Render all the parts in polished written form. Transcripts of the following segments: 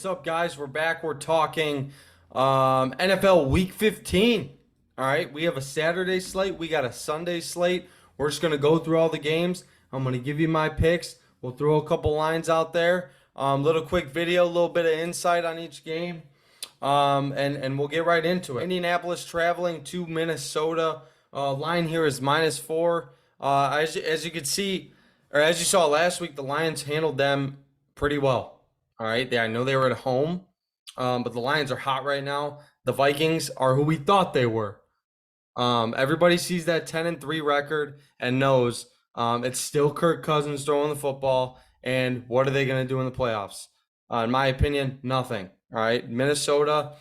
up, guys? We're back. We're talking NFL Week 15. All right, we have a Saturday slate. We got a Sunday slate. We're just gonna go through all the games. I'm gonna give you my picks. We'll throw a couple lines out there. Little quick video, a little bit of insight on each game. And we'll get right into it. Indianapolis traveling to Minnesota. Line here is -4. As you could see, or as you saw last week, the Lions handled them pretty well. All right, I know they were at home, but the Lions are hot right now. The Vikings are who we thought they were. Everybody sees that 10-3 record and knows it's still Kirk Cousins throwing the football. And what are they going to do in the playoffs? In my opinion, nothing. All right, Minnesota,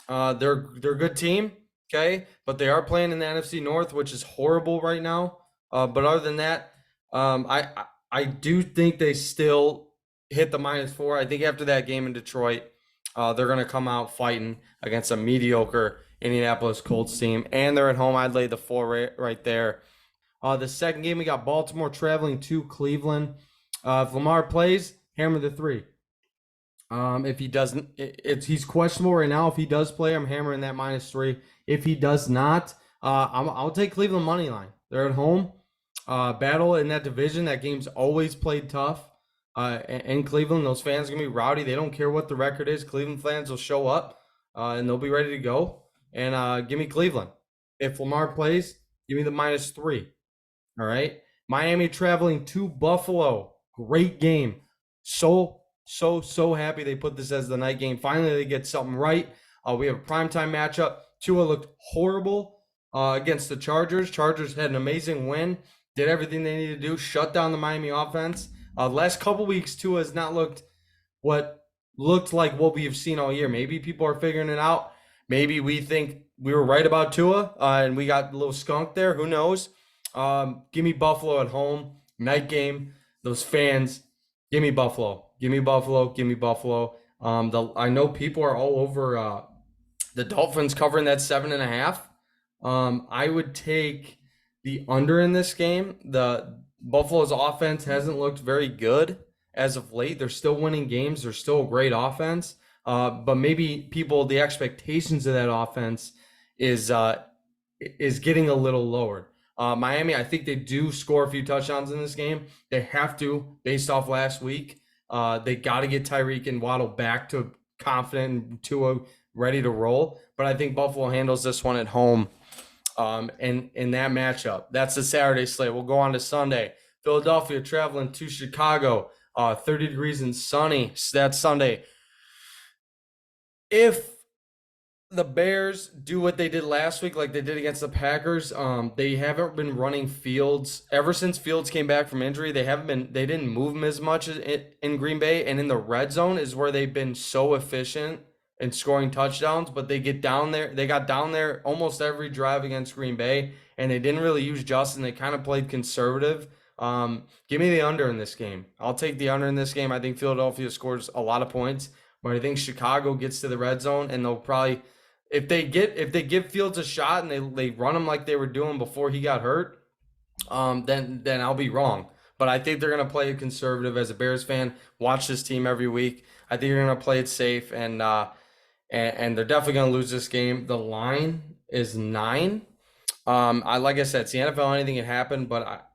they're a good team, okay, but they are playing in the NFC North, which is horrible right now. But other than that, I do think they still hit the -4. I think after that game in Detroit, they're going to come out fighting against a mediocre Indianapolis Colts team, and they're at home. I'd lay the 4 right there. The second game, we got Baltimore traveling to Cleveland. If Lamar plays, hammer the 3. If he doesn't, he's questionable right now. If he does play, I'm hammering that -3. If he does not, I'll take Cleveland money line. They're at home. Battle in that division. That game's always played tough. In Cleveland, those fans are gonna be rowdy. They don't care what the record is. Cleveland fans will show up, and they'll be ready to go. And give me Cleveland. If Lamar plays, give me the -3. All right. Miami traveling to Buffalo. Great game. So happy they put this as the night game. Finally, they get something right. We have a primetime matchup. Tua looked horrible against the Chargers. Chargers had an amazing win. Did everything they needed to do. Shut down the Miami offense. Last couple weeks, Tua has not looked like what we have seen all year. Maybe people are figuring it out. Maybe we think we were right about Tua and we got a little skunked there. Who knows? Give me Buffalo at home. Night game. Those fans, give me Buffalo. Give me Buffalo. Give me Buffalo. I know people are all over the Dolphins covering that 7.5. I would take the under in this game. The Buffalo's offense hasn't looked very good as of late. They're still winning games. They're still a great offense. But maybe the expectations of that offense is getting a little lowered. Miami, I think they do score a few touchdowns in this game. They have to, based off last week. They got to get Tyreek and Waddle back to confident and Tua ready to roll. But I think Buffalo handles this one at home. In that matchup, that's the Saturday slate. We'll go on to Sunday. Philadelphia traveling to Chicago. 30 degrees and sunny. That's Sunday. If the Bears do what they did last week, like they did against the Packers, they haven't been running Fields ever since Fields came back from injury. They didn't move him as much in Green Bay, and in the red zone is where they've been so efficient in scoring touchdowns. But they got down there almost every drive against Green Bay, and they didn't really use Justin. They kind of played conservative. Give me the under in this game. I'll take the under in this game. I think Philadelphia scores a lot of points, but I think Chicago gets to the red zone, and they'll probably, if they give Fields a shot and they run him like they were doing before he got hurt, then I'll be wrong. But I think they're gonna play it conservative. As a Bears fan, watch this team every week. I think they're gonna play it safe, and they're definitely gonna lose this game. The line is 9. Like I said, it's the NFL. Anything can happen, but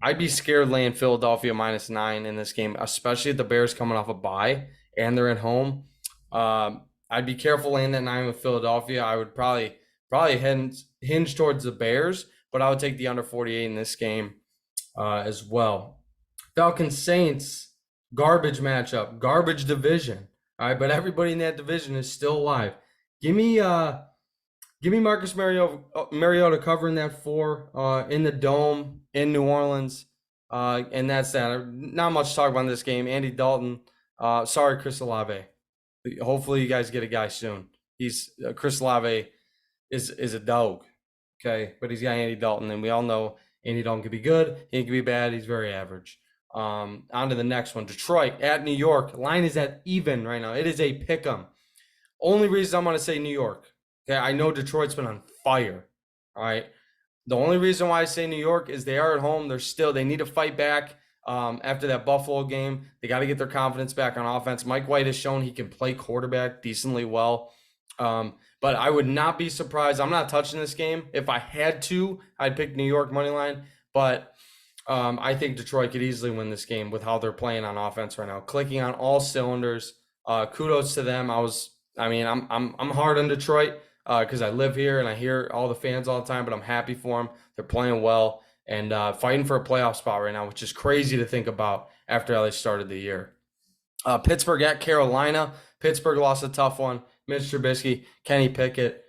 I'd be scared laying Philadelphia -9 in this game, especially if the Bears coming off a bye and they're at home. I'd be careful laying that 9 with Philadelphia. I would probably hinge towards the Bears, but I would take the under 48 in this game as well. Falcons Saints, garbage matchup, garbage division. All right, but everybody in that division is still alive. Give me Marcus Mariota covering that 4 in the Dome in New Orleans, and that's that. Not much to talk about in this game. Andy Dalton. Sorry, Chris Olave. Hopefully you guys get a guy soon. Chris Olave is a dog, okay? But he's got Andy Dalton, and we all know Andy Dalton can be good. He can be bad. He's very average. On to the next one. Detroit at New York. Line is at even right now. It is a pick 'em. Only reason I'm going to say New York. Okay, I know Detroit's been on fire. All right. The only reason why I say New York is they are at home. They need to fight back. after that Buffalo game. They got to get their confidence back on offense. Mike White has shown he can play quarterback decently well. But I would not be surprised. I'm not touching this game. If I had to, I'd pick New York money line. But I think Detroit could easily win this game with how they're playing on offense right now, clicking on all cylinders. Kudos to them. I'm hard on Detroit because I live here and I hear all the fans all the time, but I'm happy for them. They're playing well and fighting for a playoff spot right now, which is crazy to think about after how they started the year. Pittsburgh at Carolina. Pittsburgh lost a tough one. Mitch Trubisky, Kenny Pickett.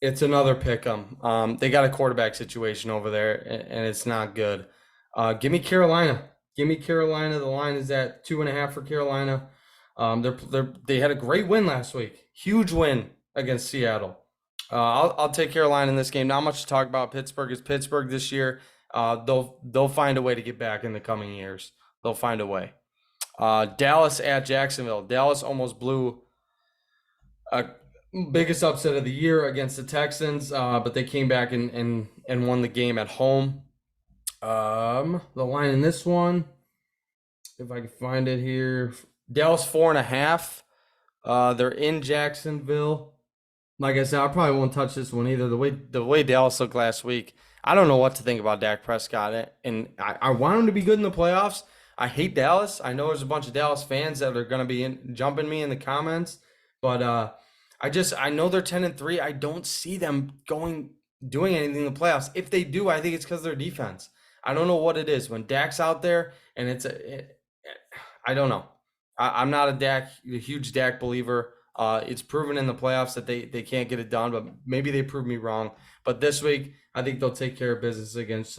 It's another pick 'em. They got a quarterback situation over there, and it's not good. Give me Carolina. Give me Carolina. The line is at 2.5 for Carolina. They had a great win last week. Huge win against Seattle. I'll take Carolina in this game. Not much to talk about. Pittsburgh is Pittsburgh this year. They'll find a way to get back in the coming years. They'll find a way. Dallas at Jacksonville. Dallas almost blew a biggest upset of the year against the Texans, but they came back and won the game at home. The line in this one, if I can find it here, Dallas 4.5. They're in Jacksonville. Like I said, I probably won't touch this one either. The way Dallas looked last week, I don't know what to think about Dak Prescott. And I want him to be good in the playoffs. I hate Dallas. I know there's a bunch of Dallas fans that are going to be jumping me in the comments, but I know they're 10-3. I don't see them doing anything in the playoffs. If they do, I think it's because of their defense. I don't know what it is when Dak's out there, and I don't know. I'm not a huge Dak believer. It's proven in the playoffs that they can't get it done, but maybe they prove me wrong. But this week, I think they'll take care of business against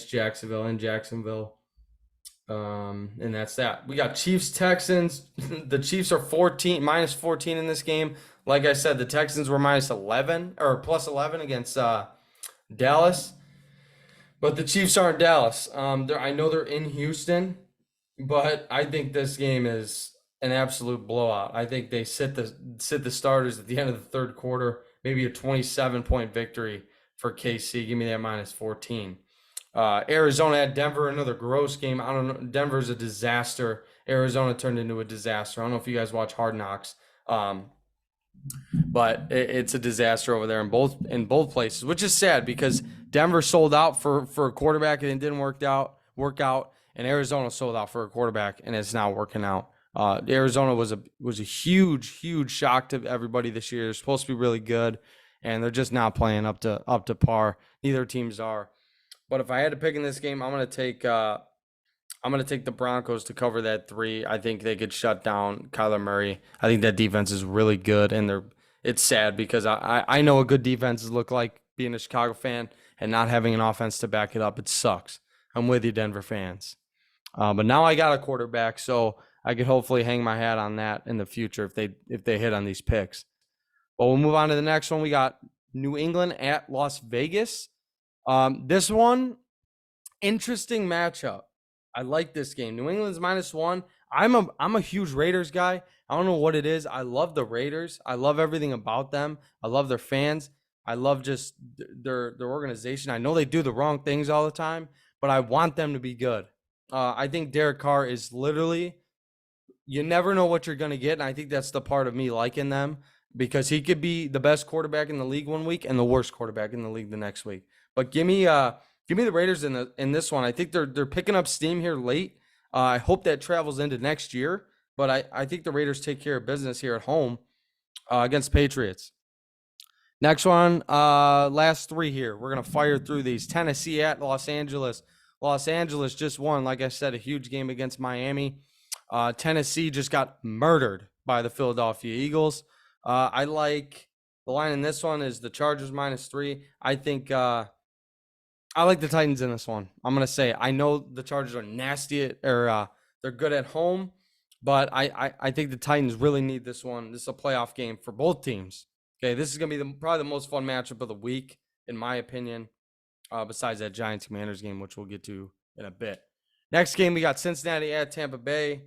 Jacksonville in Jacksonville. And that's that. We got Chiefs Texans. The Chiefs are minus 14 in this game. Like I said, the Texans were minus 11 or plus 11 against Dallas. But the Chiefs aren't Dallas. I know they're in Houston, but I think this game is an absolute blowout. I think they sit the starters at the end of the third quarter. Maybe a 27-point victory for KC. Give me that minus 14. Arizona at Denver, another gross game. I don't know. Denver's a disaster. Arizona turned into a disaster. I don't know if you guys watch Hard Knocks, but it's a disaster over there in both places, which is sad because Denver sold out for a quarterback and it didn't work out, and Arizona sold out for a quarterback and it's not working out. Arizona was a huge shock to everybody this year. They're supposed to be really good, and they're just not playing up to par. Neither teams are. But if I had to pick in this game, I'm gonna take the Broncos to cover that 3. I think they could shut down Kyler Murray. I think that defense is really good, and it's sad because I know what good defenses look like being a Chicago fan and not having an offense to back it up. It sucks. I'm with you, Denver fans. But now I got a quarterback, so I could hopefully hang my hat on that in the future if they hit on these picks. But we'll move on to the next one. We got New England at Las Vegas. This one, interesting matchup. I like this game. New England's -1. I'm a huge Raiders guy. I don't know what it is. I love the Raiders. I love everything about them. I love their fans. I love just their organization. I know they do the wrong things all the time, but I want them to be good. I think Derek Carr is literally, you never know what you're going to get, and I think that's the part of me liking them because he could be the best quarterback in the league one week and the worst quarterback in the league the next week. But give me the Raiders in this one. I think they're picking up steam here late. I hope that travels into next year, but I think the Raiders take care of business here at home against Patriots. Next one, last 3 here. We're gonna fire through these. Tennessee at Los Angeles. Los Angeles just won, like I said, a huge game against Miami. Tennessee just got murdered by the Philadelphia Eagles. I like the line in this one is the Chargers -3. I think I like the Titans in this one. I'm going to say I know the Chargers are nasty they're good at home, but I think the Titans really need this one. This is a playoff game for both teams. Okay, this is going to be probably the most fun matchup of the week, in my opinion, besides that Giants-Commanders game, which we'll get to in a bit. Next game, we got Cincinnati at Tampa Bay.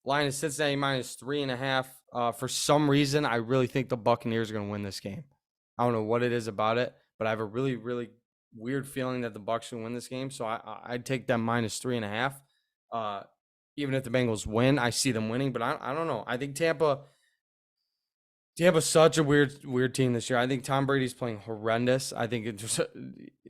Line is Cincinnati -3.5. For some reason, I really think the Buccaneers are going to win this game. I don't know what it is about it, but I have a really, really weird feeling that the Bucks will win this game, so I'd take them minus 3.5. Even if the Bengals win, I see them winning, but I don't know. I think Tampa's such a weird team this year. I think Tom Brady's playing horrendous. I think it's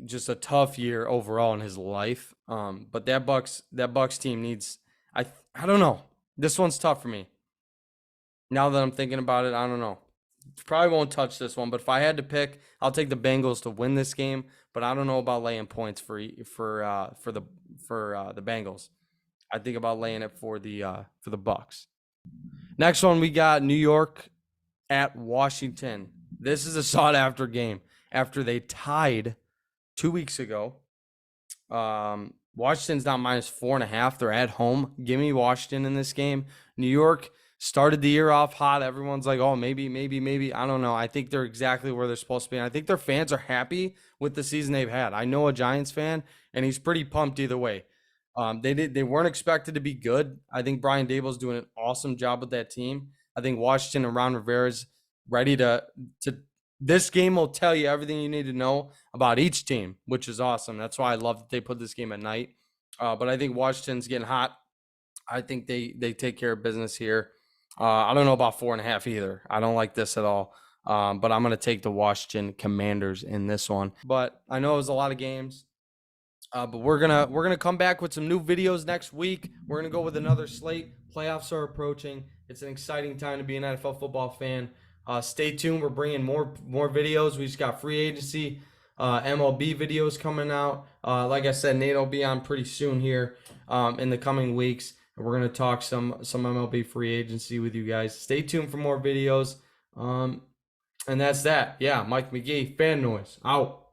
just a tough year overall in his life. But that Bucks team needs. I don't know. This one's tough for me. Now that I'm thinking about it, I don't know. Probably won't touch this one, but if I had to pick, I'll take the Bengals to win this game. But I don't know about laying points for the Bengals. I think about laying it for the Bucks. Next one, we got New York at Washington. This is a sought after game after they tied 2 weeks ago. Washington's now minus 4.5. They're at home. Give me Washington in this game. New York started the year off hot. Everyone's like, oh, maybe. I don't know. I think they're exactly where they're supposed to be. And I think their fans are happy with the season they've had. I know a Giants fan, and he's pretty pumped either way. They weren't expected to be good. I think Brian Daboll's doing an awesome job with that team. I think Washington and Ron Rivera's ready to this game will tell you everything you need to know about each team, which is awesome. That's why I love that they put this game at night. But I think Washington's getting hot. I think they take care of business here. I don't know about 4.5 either. I don't like this at all. But I'm going to take the Washington Commanders in this one. But I know it was a lot of games. But we're gonna come back with some new videos next week. We're gonna go with another slate. Playoffs are approaching. It's an exciting time to be an NFL football fan. Stay tuned. We're bringing more videos. We just got free agency, MLB videos coming out. Like I said, Nate will be on pretty soon here in the coming weeks. And we're gonna talk some MLB free agency with you guys. Stay tuned for more videos. And that's that. Yeah, Mike McGee, Fan Noise out.